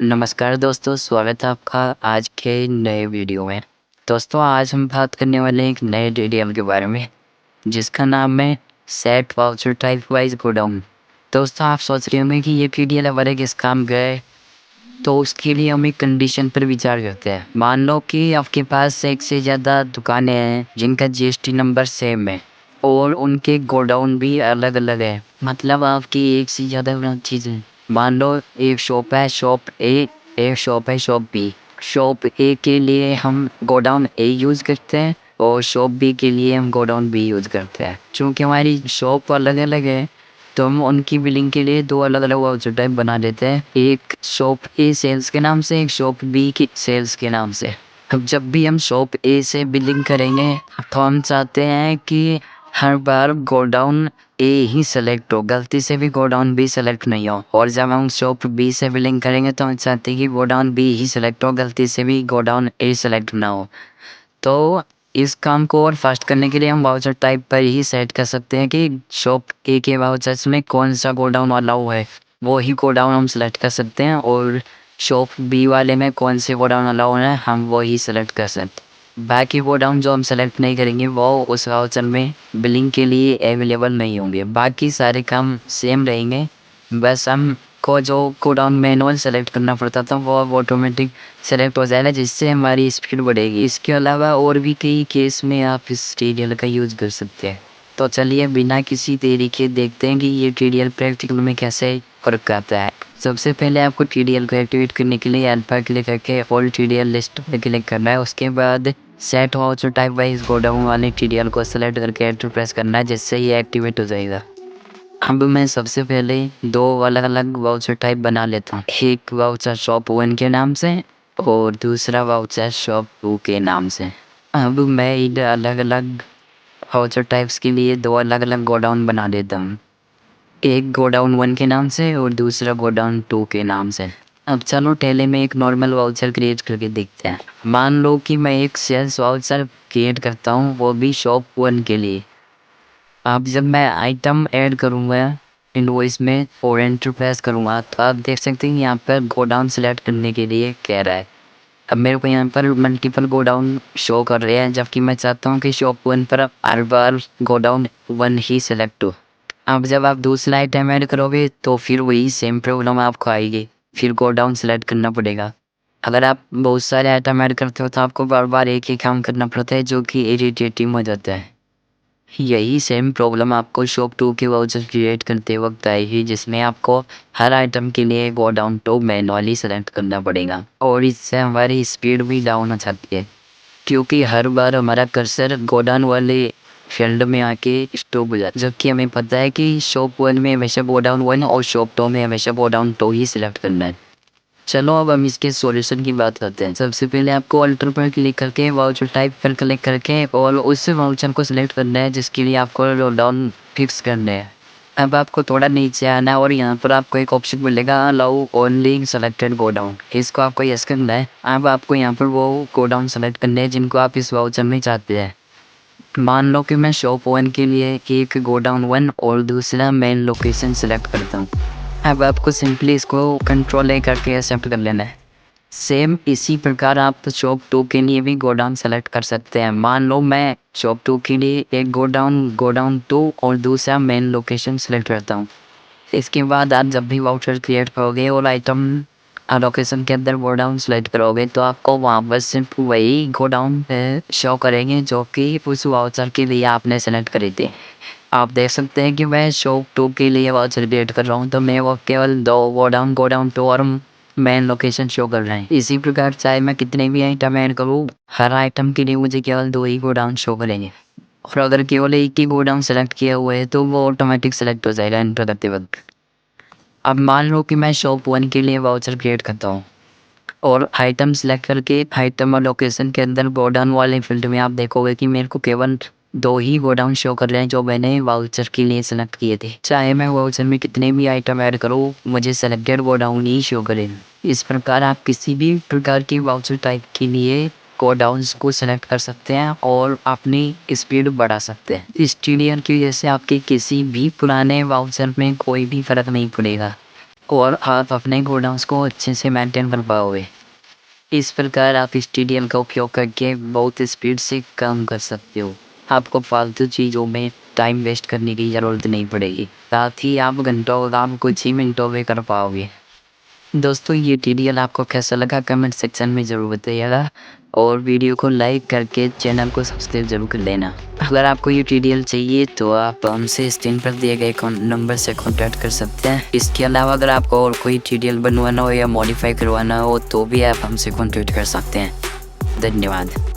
नमस्कार दोस्तों, स्वागत है आपका आज के नए वीडियो में। दोस्तों आज हम बात करने वाले हैं एक नए टीडीएल के बारे में जिसका नाम है set voucher type wise godown. दोस्तों आप सोच रहे होंगे कि ये टीडीएल हमारे किस काम का है, तो उसके लिए हम एक कंडीशन पर विचार करते हैं। मान लो कि आपके पास एक से ज़्यादा दुकानें हैं जिनका जीएसटी नंबर सेम है और उनके गोडाउन भी अलग अलग है। मतलब आपकी एक से ज़्यादा चीज़ें, मान लो एक शॉप है शॉप ए, एक शॉप है शॉप बी। शॉप ए के लिए हम गोडाउन ए यूज़ करते हैं और शॉप बी के लिए हम गोडाउन बी यूज़ करते हैं। चूँकि हमारी शॉप अलग अलग है तो हम उनकी बिलिंग के लिए दो अलग अलग वाउचर टाइप बना देते हैं, एक शॉप ए सेल्स के नाम से, एक शॉप बी की सेल्स के नाम से। अब जब भी हम शॉप ए से बिलिंग करेंगे तो हम चाहते हैं कि हर बार गोडाउन ए ही सेलेक्ट हो, गलती से भी गोडाउन बी सेलेक्ट नहीं हो। और जब हम शॉप बी से बिलिंग करेंगे तो हम चाहते हैं कि गोडाउन बी ही सेलेक्ट हो, गलती से भी गोडाउन ए सेलेक्ट ना हो। तो इस काम को और फास्ट करने के लिए हम वाउचर टाइप पर ही सेट कर सकते हैं कि शॉप ए के वाउचर्स में कौन सा गोडाउन अलाउ है, वो ही गोडाउन हम सेलेक्ट कर सकते हैं। और शॉप बी वाले में कौन से गोडाउन अलाउ है हम वो ही सेलेक्ट कर सकते हैं। बाकी गोडाउन जो हम सेलेक्ट नहीं करेंगे वो उस वाउचर में बिलिंग के लिए अवेलेबल नहीं होंगे। बाकी सारे काम सेम रहेंगे, बस हम को जो गोडाउन मैनुअल सेलेक्ट करना पड़ता था वो अब ऑटोमेटिक सेलेक्ट हो जाएगा, जिससे हमारी स्पीड बढ़ेगी। इसके अलावा और भी कई केस में आप इस टीडीएल का यूज़ कर सकते हैं। तो चलिए बिना किसी देरी के देखते हैं कि ये टीडीएल प्रैक्टिकल में कैसे वर्क करता है। सबसे पहले आपको टीडीएल को एक्टिवेट करने के लिए एड पर क्लिक करके ऑल टीडीएल लिस्ट पर क्लिक करना है। उसके बाद set voucher type wise godown वाले टीडीएल को सेलेक्ट करके एंटर प्रेस करना है, जिससे ये एक्टिवेट हो जाएगा। अब मैं सबसे पहले दो अलग अलग वाउचर टाइप बना लेता हूँ, एक वाउचर शॉप 1 के नाम से और दूसरा वाउचर शॉप 2 के नाम से। अब मैं इन अलग अलग वाउचर टाइप्स के लिए दो अलग अलग गोडाउन बना देता हूँ, एक गोडाउन 1 के नाम से और दूसरा गोडाउन 2 के नाम से। अब चलो पहले मैं एक नॉर्मल वाउचर क्रिएट करके देखते हैं। मान लो कि मैं एक सेल्स वाउचर क्रिएट करता हूँ, वो भी शॉप 1 के लिए। अब जब मैं आइटम ऐड करूँगा इनवॉइस में और एंटर प्रेस करूँगा तो आप देख सकते हैं यहाँ पर गोडाउन सेलेक्ट करने के लिए कह रहा है। अब मेरे को यहाँ पर मल्टीपल गोडाउन शो कर रहे हैं, जबकि मैं चाहता हूँ कि शॉप 1 पर हर बार गोडाउन 1 ही सेलेक्ट हो। अब जब आप दूसरा आइटम ऐड करोगे तो फिर वही सेम प्रॉब्लम आपको आएगी, फिर गोडाउन सेलेक्ट करना पड़ेगा। अगर आप बहुत सारे आइटम ऐड करते हो तो आपको बार बार एक ही काम करना पड़ता है, जो कि इरिटेटिंग हो जाता है। यही सेम प्रॉब्लम आपको शॉप 2 के वाउचर क्रिएट करते वक्त आएगी, जिसमें आपको हर आइटम के लिए गोडाउन टू मैनुअली सेलेक्ट करना पड़ेगा और इससे हमारी स्पीड भी डाउन हो जाती है, क्योंकि हर बार हमारा कर्सर गोडाउन वाले फील्ड में आके स्टॉप हो जाता है। जबकि हमें पता है कि शॉप 1 में हमेशा गोडाउन 1 और शॉप 2 में हमेशा गोडाउन 2 ही सिलेक्ट करना है। चलो अब हम इसके सॉल्यूशन की बात करते हैं। सबसे पहले आपको अल्टर पर क्लिक करके वाउचर टाइप पर क्लिक करके और उस वाउचर को सिलेक्ट करना है जिसके लिए आपको गोडाउन फिक्स करना है। अब आपको थोड़ा नीचे आना है और यहाँ पर आपको एक ऑप्शन मिलेगा अलाउ ओनली सेलेक्टेड गोडाउन, इसको आपको यस करना है। अब आपको यहाँ पर वो गोडाउन सेलेक्ट करने हैं जिनको आप इस वाउचर में चाहते हैं। मान लो कि मैं शॉप 1 के लिए एक गोडाउन 1 और दूसरा मेन लोकेशन सेलेक्ट करता हूँ। अब आपको सिंपली इसको कंट्रोल ए करके एक्सेप्ट कर लेना है। सेम इसी प्रकार आप शॉप 2 के लिए भी गोडाउन सेलेक्ट कर सकते हैं। मान लो मैं शॉप 2 के लिए एक गोडाउन 2 और दूसरा मेन लोकेशन सेलेक्ट करता हूँ। इसके बाद आप जब भी वाउचर क्रिएट करोगे और आइटम लोकेशन के अंदर गोडाउन सेलेक्ट करोगे तो आपको वहाँ पर सिर्फ वही गोडाउन शो करेंगे जो कि उस वाउचर के लिए आपने सेलेक्ट करे थे। आप देख सकते हैं कि मैं शॉप 2 के लिए वाउचर क्रिएट कर रहा हूँ तो मैं वो केवल दो गोडाउन 2 और मेन लोकेशन शो कर रहे हैं। इसी प्रकार चाहे मैं कितने भी आइटम ऐड करूँ, हर आइटम के लिए मुझे केवल दो ही गोडाउन शो करेंगे। और अगर केवल एक ही गोडाउन सेलेक्ट किया हुआ है तो वो ऑटोमेटिक सेलेक्ट हो जाएगा एंटर करते वक्त। अब मान लो कि मैं शॉप 1 के लिए वाउचर क्रिएट करता हूँ और आइटम सेलेक्ट करके आइटम और लोकेशन के अंदर गोडाउन वाले फील्ड में आप देखोगे कि मेरे को केवल दो ही गोडाउन शो कर रहे हैं जो मैंने वाउचर के लिए सेलेक्ट किए थे। चाहे मैं वाउचर में कितने भी आइटम ऐड करूँ, मुझे सेलेक्टेड गोडाउन ही शो करें। इस प्रकार आप किसी भी प्रकार की वाउचर टाइप के लिए गोडाउन्स को सेलेक्ट कर सकते हैं और अपनी स्पीड बढ़ा सकते हैं। इस टीडीएल की वजह से आपके किसी भी पुराने वाउचर में कोई भी फ़र्क नहीं पड़ेगा। और आप अपने गोडाउंस को अच्छे से मेंटेन कर पाओगे। इस प्रकार आप इस टीडीएम का उपयोग करके बहुत स्पीड से काम कर सकते हो। आपको फालतू चीज़ों में टाइम वेस्ट करने की ज़रूरत नहीं पड़ेगी। साथ ही आप घंटों का काम कुछ ही मिनटों में कर पाओगे। दोस्तों ये ट्यूटोरियल आपको कैसा लगा कमेंट सेक्शन में ज़रूर बताइएगा और वीडियो को लाइक करके चैनल को सब्सक्राइब जरूर कर लेना। अगर आपको ये ट्यूटोरियल चाहिए तो आप हमसे स्क्रीन पर दिए गए नंबर से कॉन्टैक्ट कर सकते हैं। इसके अलावा अगर आपको और कोई ट्यूटोरियल बनवाना हो या मॉडिफाई करवाना हो तो भी आप हमसे कॉन्टैक्ट कर सकते हैं। धन्यवाद।